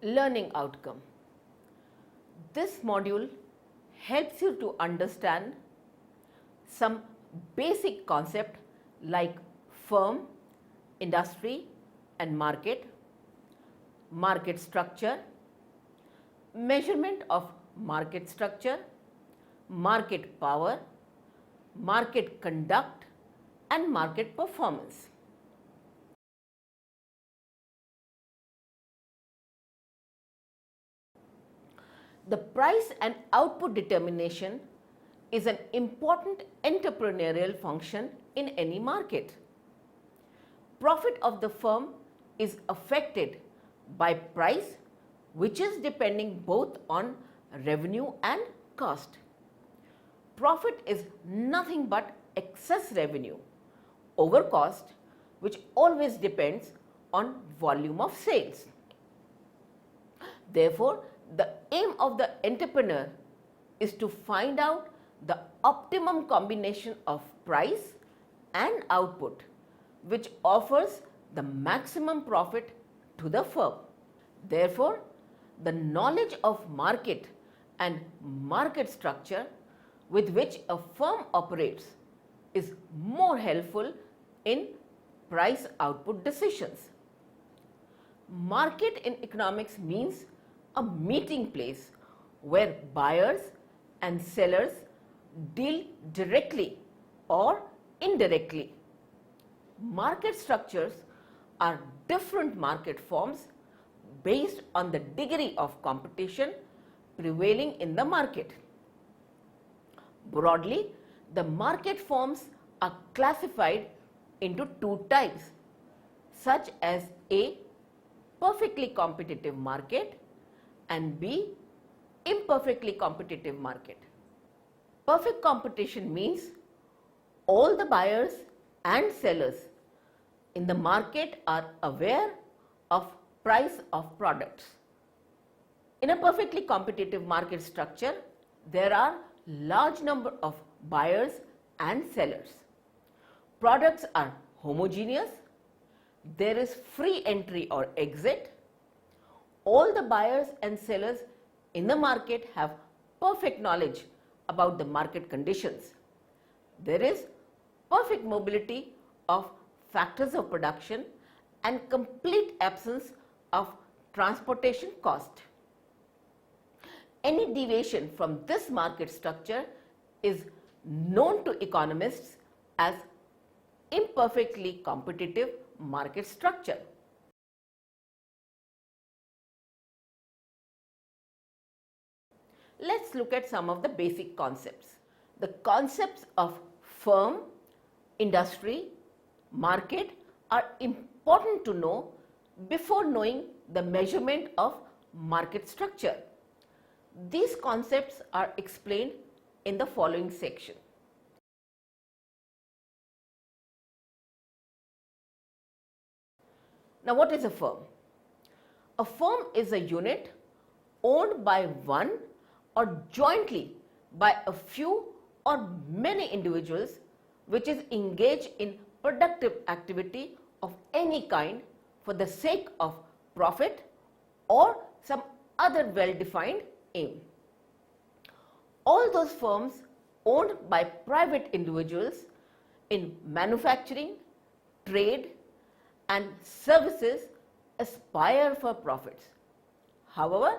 Learning outcome. This module helps you to understand some basic concept like firm, industry and market, market structure, measurement of market structure, market power, market conduct and market performance. The price and output determination is an important entrepreneurial function in any market. Profit of the firm is affected by price, which is depending both on revenue and cost. Profit is nothing but excess revenue over cost, which always depends on volume of sales. Therefore, the aim of the entrepreneur is to find out the optimum combination of price and output, which offers the maximum profit to the firm. Therefore, the knowledge of market and market structure with which a firm operates is more helpful in price output decisions. Market in economics means a meeting place where buyers and sellers deal directly or indirectly. Market structures are different market forms based on the degree of competition prevailing in the market. Broadly, the market forms are classified into two types, such as A. Perfectly competitive market and B. Imperfectly competitive market. Perfect competition means all the buyers and sellers in the market are aware of price of products. In a perfectly competitive market structure, there are large number of buyers and sellers. Products are homogeneous. There is free entry or exit. All the buyers and sellers in the market have perfect knowledge about the market conditions. There is perfect mobility of factors of production and complete absence of transportation cost. Any deviation from this market structure is known to economists as imperfectly competitive market structure. Let's look at some of the basic concepts. The concepts of firm, industry, market are important to know before knowing the measurement of market structure. These concepts are explained in the following section. Now, what is a firm? A firm is a unit owned by one or jointly by a few or many individuals which is engaged in productive activity of any kind for the sake of profit or some other well-defined aim. All those firms owned by private individuals in manufacturing, trade and services aspire for profits. However,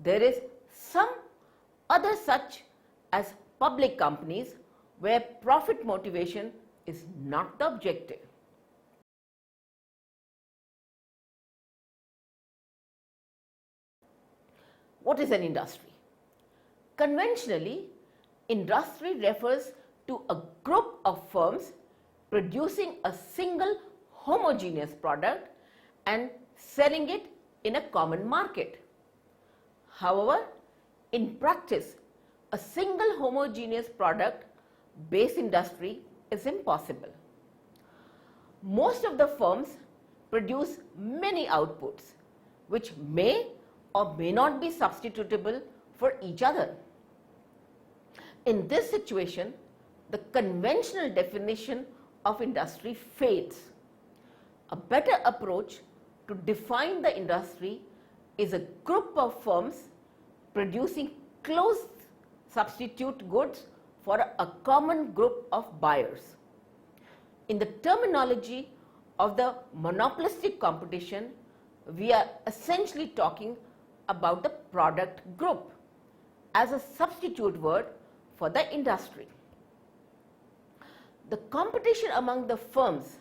there is some other such as public companies where profit motivation is not the objective. What is an industry? Conventionally, industry refers to a group of firms producing a single homogeneous product and selling it in a common market. However, in practice, a single homogeneous product based industry is impossible. Most of the firms produce many outputs which may or may not be substitutable for each other. In this situation, the conventional definition of industry fails. A better approach to define the industry is a group of firms producing close substitute goods for a common group of buyers. In the terminology of the monopolistic competition, we are essentially talking about the product group as a substitute word for the industry. The competition among the firms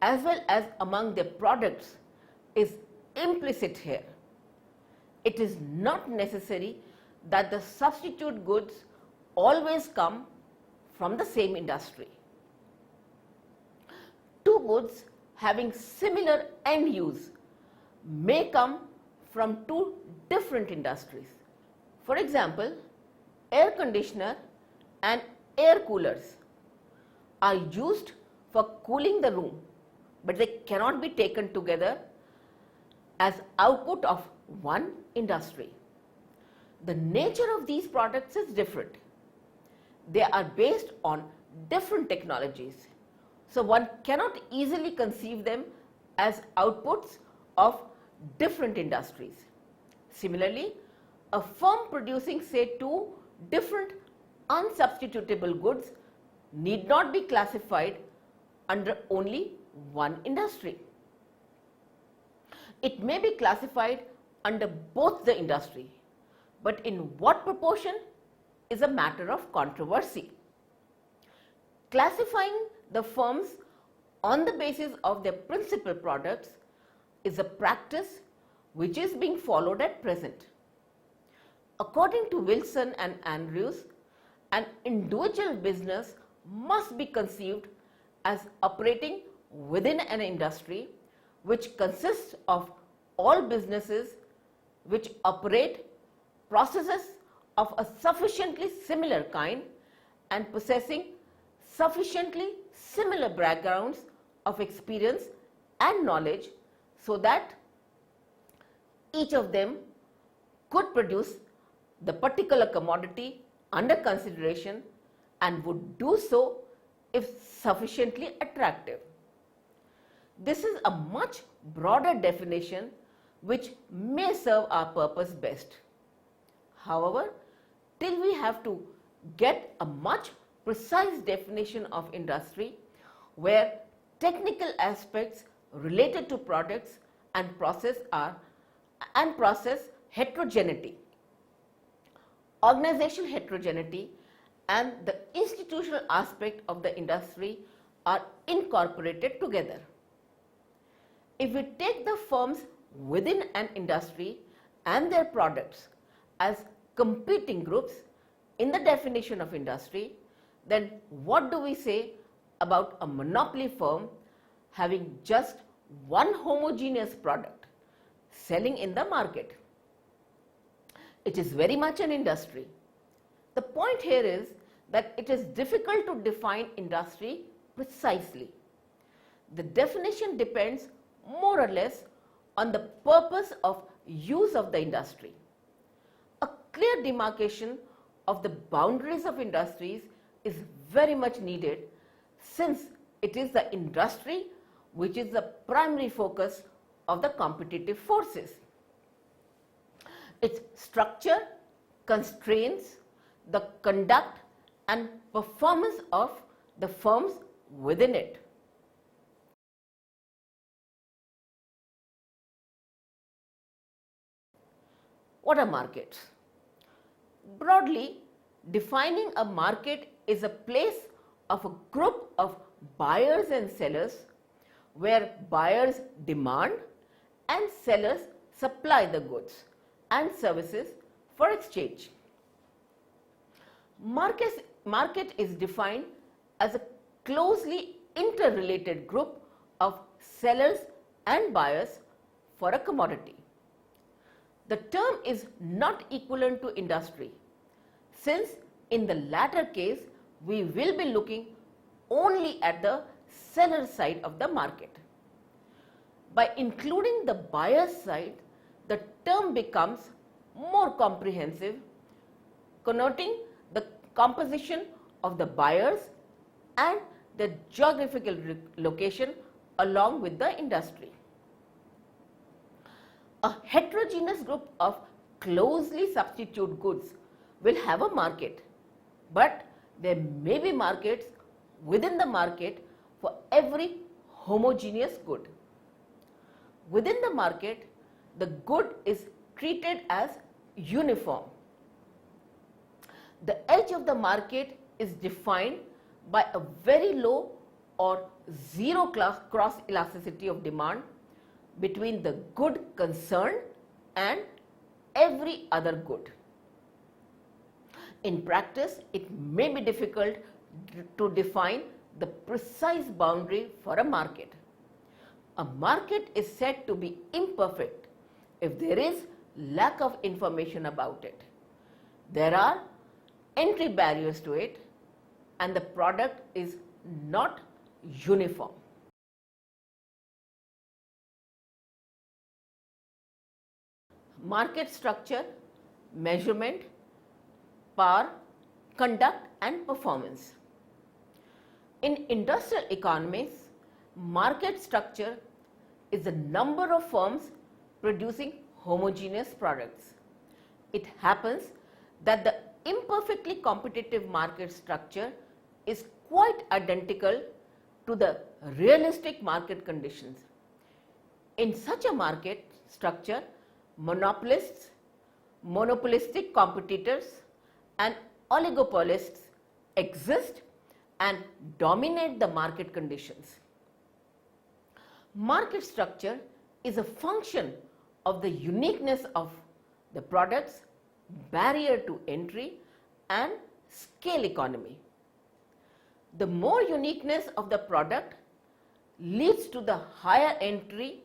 as well as among their products is implicit here. It is not necessary that the substitute goods always come from the same industry. Two goods having similar end use may come from two different industries. For example, air conditioner and air coolers are used for cooling the room, but they cannot be taken together as output of one industry. The nature of these products is different. They are based on different technologies, so one cannot easily conceive them as outputs of different industries. Similarly, a firm producing, say, two different unsubstitutable goods need not be classified under only one industry. It may be classified under both the industry, but in what proportion is a matter of controversy. Classifying the firms on the basis of their principal products is a practice which is being followed at present. According to Wilson and Andrews, an individual business must be conceived as operating within an industry which consists of all businesses which operate processes of a sufficiently similar kind and possessing sufficiently similar backgrounds of experience and knowledge so that each of them could produce the particular commodity under consideration and would do so if sufficiently attractive. This is a much broader definition which may serve our purpose best. However, till we have to get a much precise definition of industry where technical aspects related to products and process heterogeneity, organizational heterogeneity and the institutional aspect of the industry are incorporated together. If we take the firms within an industry and their products as competing groups in the definition of industry, then what do we say about a monopoly firm having just one homogeneous product selling in the market? It is very much an industry. The point here is that it is difficult to define industry precisely. The definition depends more or less on the purpose of use of the industry. A clear demarcation of the boundaries of industries is very much needed since it is the industry which is the primary focus of the competitive forces. Its structure constrains the conduct and performance of the firms within it. What are markets? Broadly, defining a market is a place of a group of buyers and sellers where buyers demand and sellers supply the goods and services for exchange. Market is defined as a closely interrelated group of sellers and buyers for a commodity. The term is not equivalent to industry, since in the latter case we will be looking only at the seller side of the market. By including the buyer side, the term becomes more comprehensive, connoting the composition of the buyers and the geographical location along with the industry. A heterogeneous group of closely substitute goods will have a market, but there may be markets within the market for every homogeneous good. Within the market, the good is treated as uniform. The edge of the market is defined by a very low or zero cross elasticity of demand between the good concerned and every other good. In practice, it may be difficult to define the precise boundary for a market. A market is said to be imperfect if there is lack of information about it. There are entry barriers to it and the product is not uniform. Market structure, measurement, power, conduct and performance. In industrial economies, market structure is the number of firms producing homogeneous products. It happens that the imperfectly competitive market structure is quite identical to the realistic market conditions. In such a market structure, monopolists, monopolistic competitors and oligopolists exist and dominate the market conditions. Market structure is a function of the uniqueness of the products, barrier to entry and scale economy. The more uniqueness of the product leads to the higher entry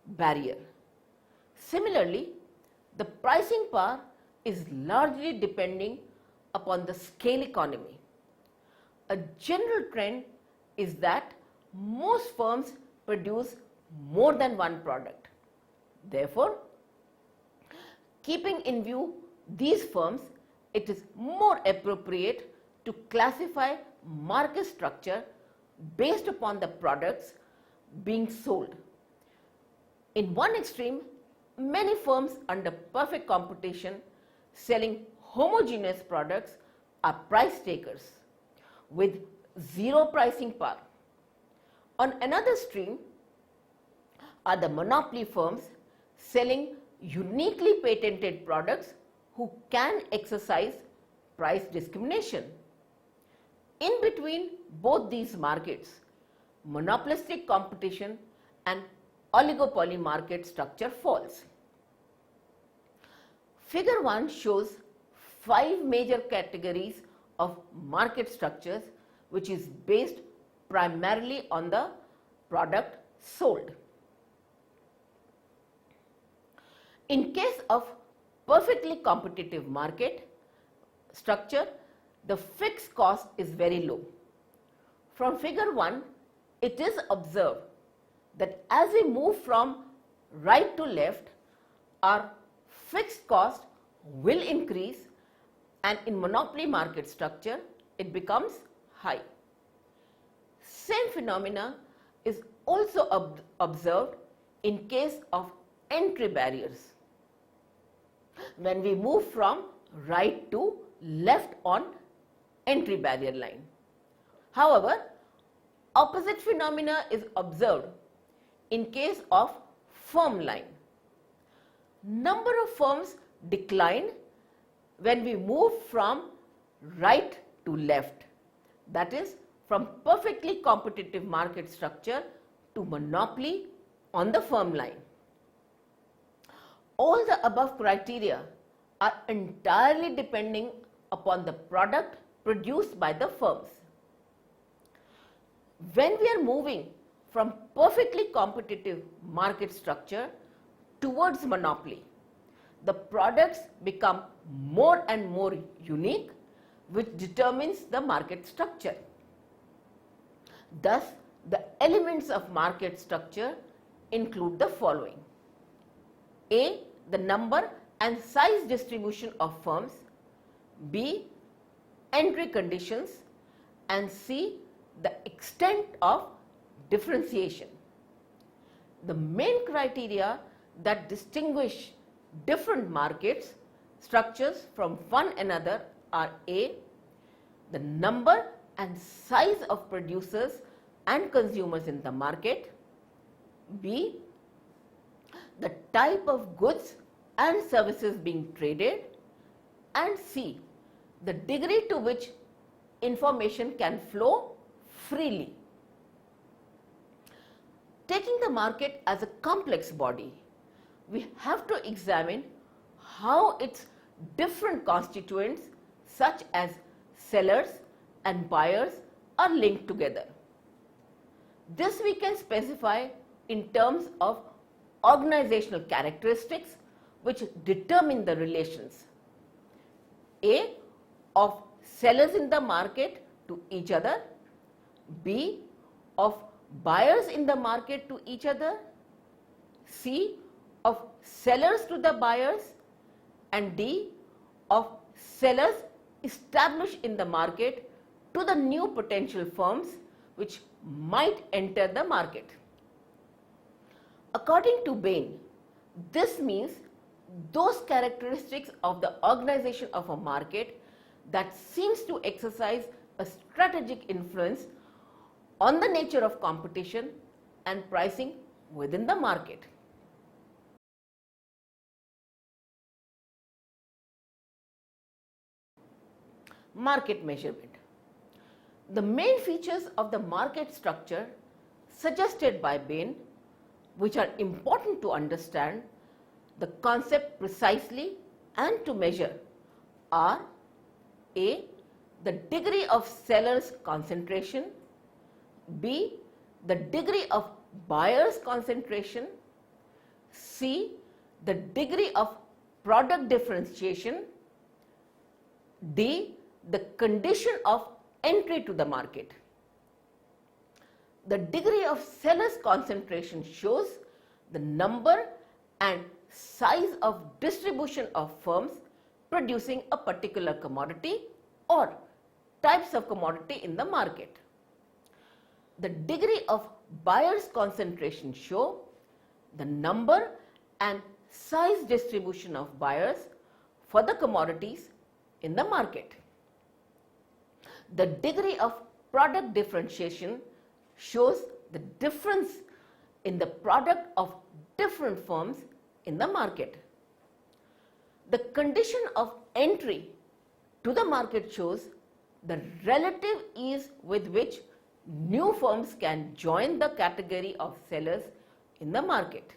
barrier. Similarly, the pricing power is largely depending upon the scale economy. A general trend is that most firms produce more than one product. Therefore, keeping in view these firms, it is more appropriate to classify market structure based upon the products being sold. In one extreme, many firms under perfect competition selling homogeneous products are price takers with zero pricing power. On another stream are the monopoly firms selling uniquely patented products who can exercise price discrimination. In between both these markets, monopolistic competition and oligopoly market structure falls. Figure 1 shows 5 major categories of market structures which is based primarily on the product sold. In case of perfectly competitive market structure, the fixed cost is very low. From figure 1, it is observed that as we move from right to left, our fixed cost will increase, and in monopoly market structure, it becomes high. Same phenomena is also observed in case of entry barriers, when we move from right to left on entry barrier line. However, opposite phenomena is observed in case of firm line. Number of firms decline when we move from right to left, that is from perfectly competitive market structure to monopoly on the firm line. All the above criteria are entirely depending upon the product produced by the firms. When we are moving from perfectly competitive market structure towards monopoly, the products become more and more unique, which determines the market structure. Thus, the elements of market structure include the following: A, the number and size distribution of firms, B, entry conditions, and C, the extent of differentiation. The main criteria that distinguish different markets structures from one another are A, the number and size of producers and consumers in the market, B, the type of goods and services being traded, and C, the degree to which information can flow freely. Taking the market as a complex body, we have to examine how its different constituents such as sellers and buyers are linked together. This we can specify in terms of organizational characteristics which determine the relations. A, of sellers in the market to each other, B, of buyers in the market to each other, C, of sellers to the buyers, and D, of sellers established in the market to the new potential firms which might enter the market. According to Bain, this means those characteristics of the organization of a market that seems to exercise a strategic influence on the nature of competition and pricing within the market. Market measurement. The main features of the market structure suggested by Bain, which are important to understand the concept precisely and to measure, are A, the degree of sellers' concentration, B, the degree of buyers' concentration, C, the degree of product differentiation, D, the condition of entry to the market. The degree of sellers' concentration shows the number and size of distribution of firms producing a particular commodity or types of commodity in the market. The degree of buyers' concentration show the number and size distribution of buyers for the commodities in the market. The degree of product differentiation shows the difference in the product of different firms in the market. The condition of entry to the market shows the relative ease with which new firms can join the category of sellers in the market.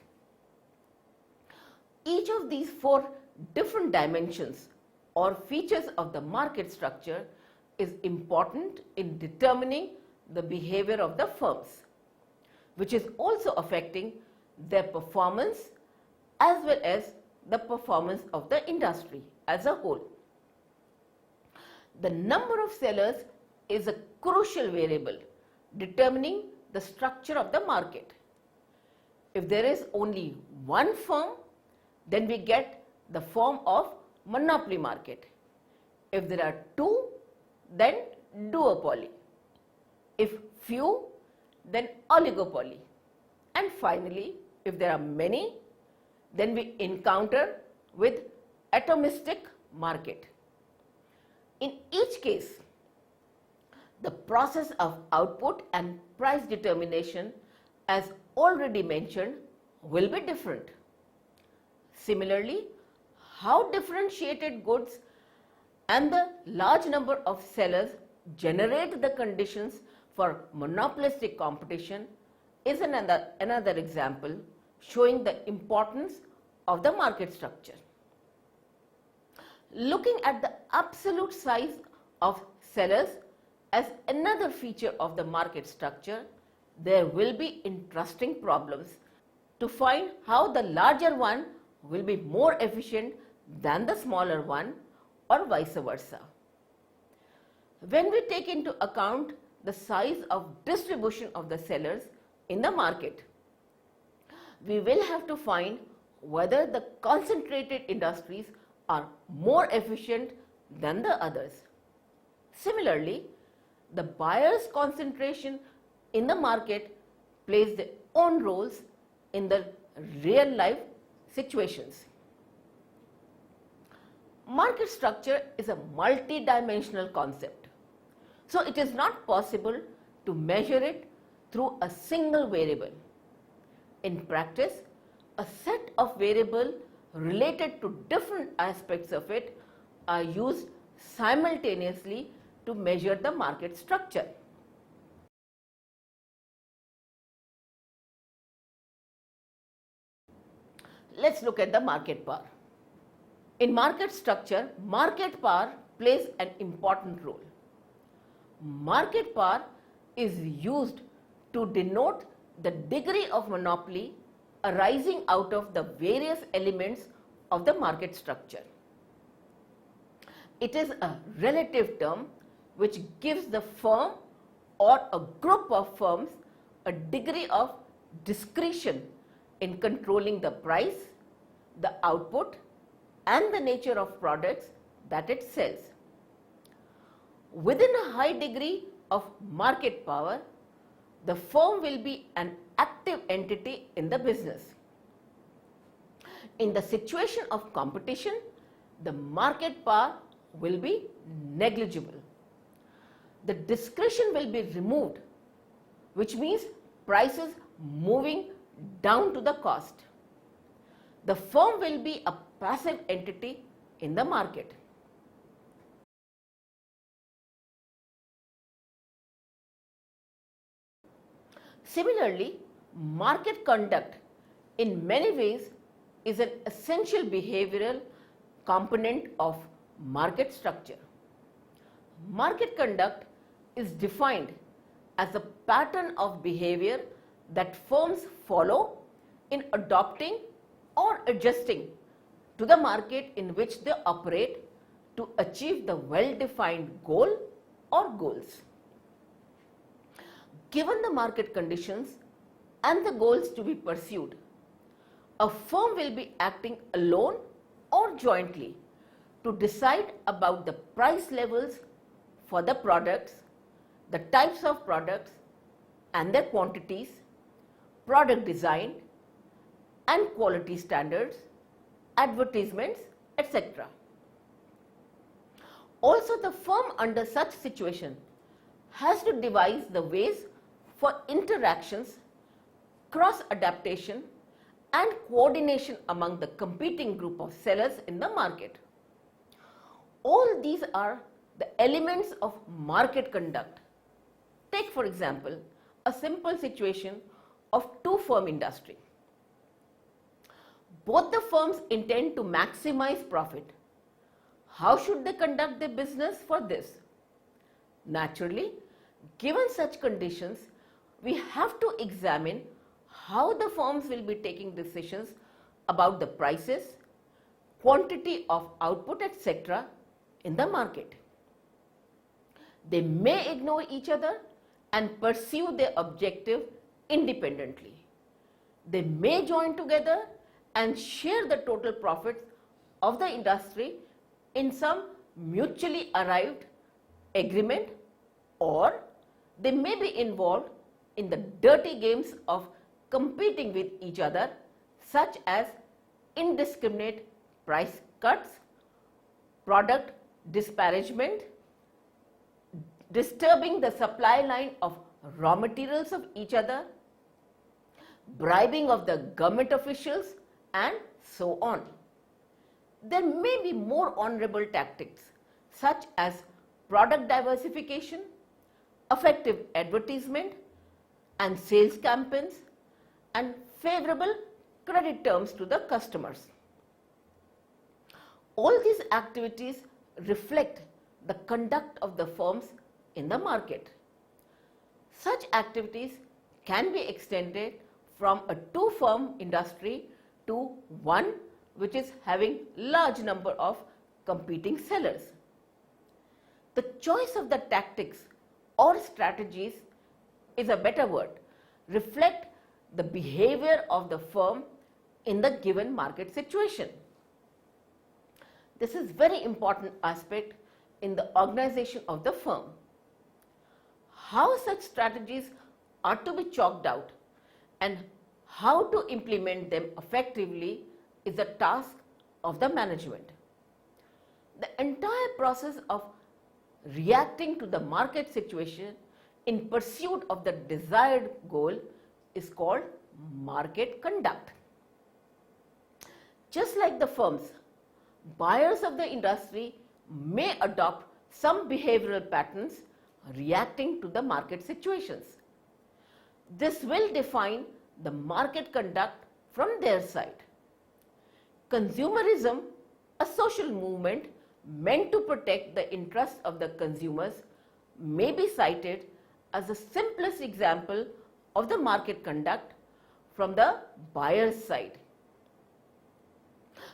Each of these four different dimensions or features of the market structure is important in determining the behavior of the firms, which is also affecting their performance as well as the performance of the industry as a whole. The number of sellers is a crucial variable determining the structure of the market. If there is only one firm, then we get the form of monopoly market. If there are two, then duopoly. If few, then oligopoly. And finally, if there are many, then we encounter with atomistic market. In each case, the process of output and price determination, as already mentioned, will be different. Similarly, how differentiated goods and the large number of sellers generate the conditions for monopolistic competition is another example showing the importance of the market structure. Looking at the absolute size of sellers as another feature of the market structure, there will be interesting problems to find how the larger one will be more efficient than the smaller one or vice versa. When we take into account the size of distribution of the sellers in the market, we will have to find whether the concentrated industries are more efficient than the others. Similarly, the buyers' concentration in the market plays their own roles in the real life situations. Market structure is a multi-dimensional concept. So it is not possible to measure it through a single variable. In practice, a set of variables related to different aspects of it are used simultaneously to measure the market structure. Let's look at the market power. In market structure, market power plays an important role. Market power is used to denote the degree of monopoly arising out of the various elements of the market structure. It is a relative term which gives the firm or a group of firms a degree of discretion in controlling the price, the output, and the nature of products that it sells. Within a high degree of market power, the firm will be an active entity in the business. In the situation of competition, the market power will be negligible. The discretion will be removed, which means prices moving down to the cost. The firm will be a passive entity in the market. Similarly, market conduct in many ways is an essential behavioral component of market structure. Market conduct is defined as a pattern of behavior that firms follow in adopting or adjusting to the market in which they operate to achieve the well-defined goal or goals. Given the market conditions and the goals to be pursued, a firm will be acting alone or jointly to decide about the price levels for the products, the types of products and their quantities, product design and quality standards, advertisements, etc. Also, the firm under such situation has to devise the ways for interactions, cross-adaptation and coordination among the competing group of sellers in the market. All these are the elements of market conduct. Take for example, a simple situation of two-firm industry. Both the firms intend to maximize profit. How should they conduct their business for this? Naturally, given such conditions, we have to examine how the firms will be taking decisions about the prices, quantity of output, etc. in the market. They may ignore each other and pursue their objective independently. They may join together and share the total profits of the industry in some mutually arrived agreement, or they may be involved in the dirty games of competing with each other, such as indiscriminate price cuts, product disparagement, disturbing the supply line of raw materials of each other, bribing of the government officials, and so on. There may be more honorable tactics such as product diversification, effective advertisement and sales campaigns, and favorable credit terms to the customers. All these activities reflect the conduct of the firms in the market. Such activities can be extended from a two-firm industry to one which is having large number of competing sellers. The choice of the tactics or strategies is a better word, reflect the behavior of the firm in the given market situation. This is very important aspect in the organization of the firm. How such strategies are to be chalked out and how to implement them effectively is the task of the management. The entire process of reacting to the market situation in pursuit of the desired goal is called market conduct. Just like the firms, buyers of the industry may adopt some behavioral patterns reacting to the market situations. This will define the market conduct from their side. Consumerism, a social movement meant to protect the interests of the consumers, may be cited as the simplest example of the market conduct from the buyer's side.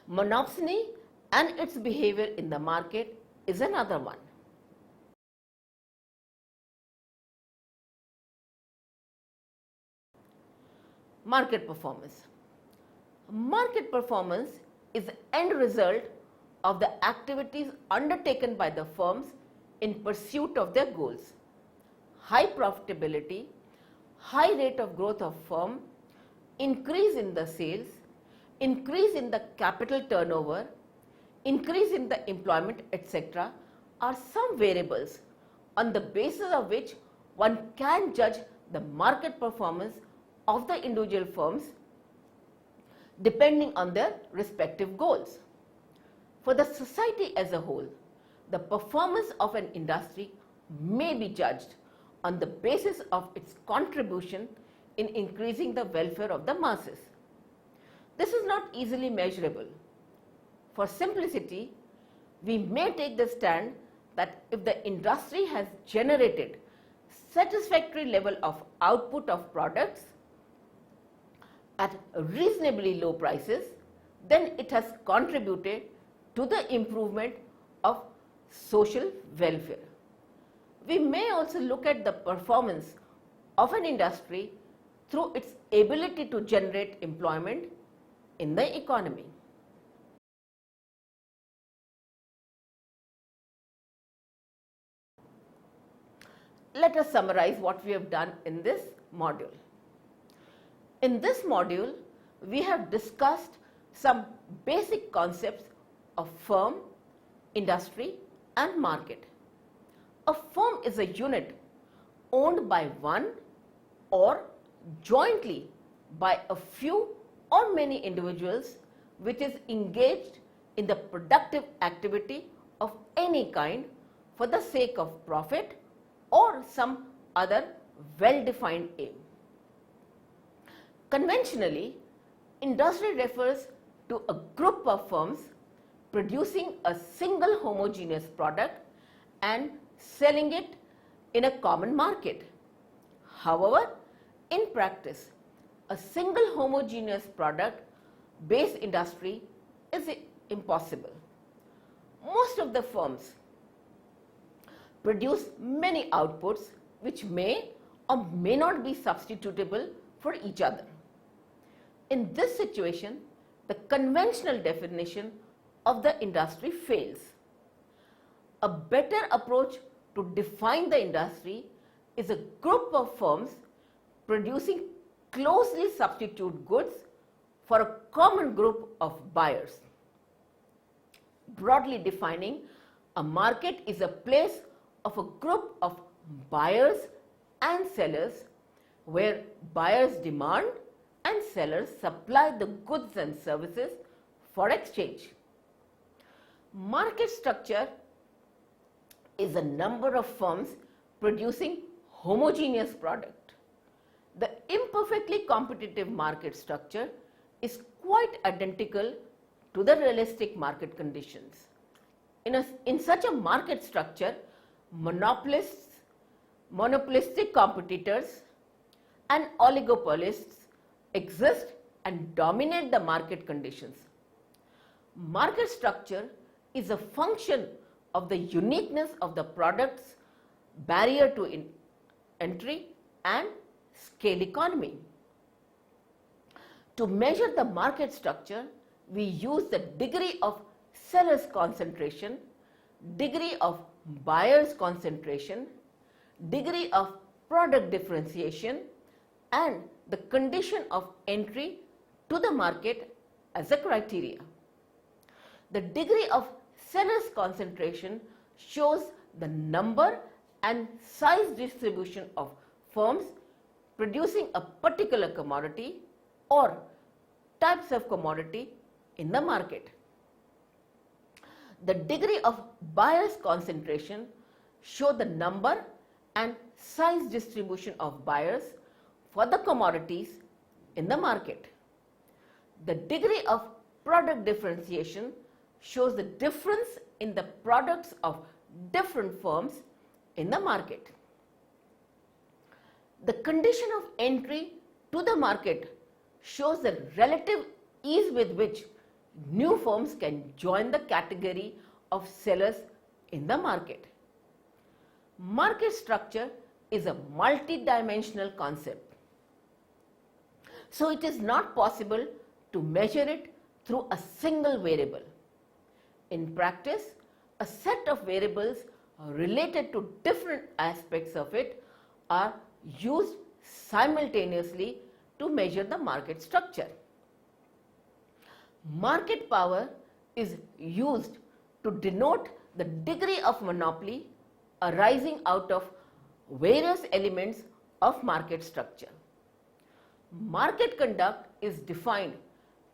Monopsony and its behavior in the market is another one. Market performance. Market performance is the end result of the activities undertaken by the firms in pursuit of their goals. High profitability, high rate of growth of firm, increase in the sales, increase in the capital turnover, increase in the employment, etc. are some variables on the basis of which one can judge the market performance of the individual firms depending on their respective goals. For the society as a whole, the performance of an industry may be judged on the basis of its contribution in increasing the welfare of the masses. This is not easily measurable. For simplicity, we may take the stand that if the industry has generated satisfactory level of output of products at reasonably low prices, then it has contributed to the improvement of social welfare. We may also look at the performance of an industry through its ability to generate employment in the economy. Let us summarize what we have done in this module. In this module, we have discussed some basic concepts of firm, industry and market. A firm is a unit owned by one or jointly by a few or many individuals which is engaged in the productive activity of any kind for the sake of profit or some other well-defined aim. Conventionally, industry refers to a group of firms producing a single homogeneous product and selling it in a common market. However, in practice, a single homogeneous product based industry is impossible. Most of the firms produce many outputs which may or may not be substitutable for each other. In this situation, the conventional definition of the industry fails. A better approach to define the industry is a group of firms producing closely substitute goods for a common group of buyers. Broadly defining, a market is a place of a group of buyers and sellers where buyers demand and sellers supply the goods and services for exchange. Market structure is a number of firms producing homogeneous product. The imperfectly competitive market structure is quite identical to the realistic market conditions. In such a market structure, monopolistic competitors and oligopolists exist and dominate the market conditions. Market structure is a function of the uniqueness of the product's barrier to entry and scale economy. To measure the market structure, we use the degree of sellers concentration, degree of buyers concentration, degree of product differentiation and the condition of entry to the market as a criteria. The degree of sellers concentration shows the number and size distribution of firms producing a particular commodity or types of commodity in the market. The degree of buyers concentration show the number and size distribution of buyers for the commodities in the market. The degree of product differentiation shows the difference in the products of different firms in the market. The condition of entry to the market shows the relative ease with which new firms can join the category of sellers in the market. Market structure is a multi-dimensional concept. So it is not possible to measure it through a single variable. In practice, a set of variables related to different aspects of it are used simultaneously to measure the market structure. Market power is used to denote the degree of monopoly arising out of various elements of market structure. Market conduct is defined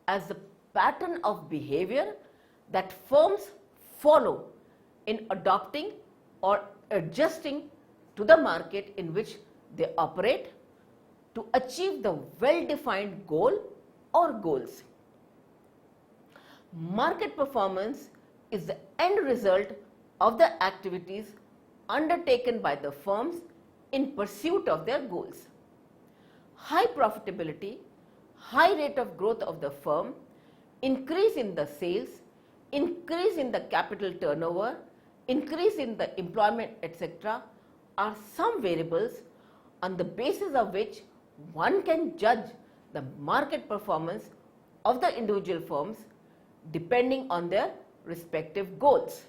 as the pattern of behavior that firms follow in adopting or adjusting to the market in which they operate to achieve the well-defined goal or goals. Market performance is the end result of the activities undertaken by the firms in pursuit of their goals. High profitability, high rate of growth of the firm, increase in the sales, increase in the capital turnover, increase in the employment, etc. are some variables on the basis of which one can judge the market performance of the individual firms depending on their respective goals.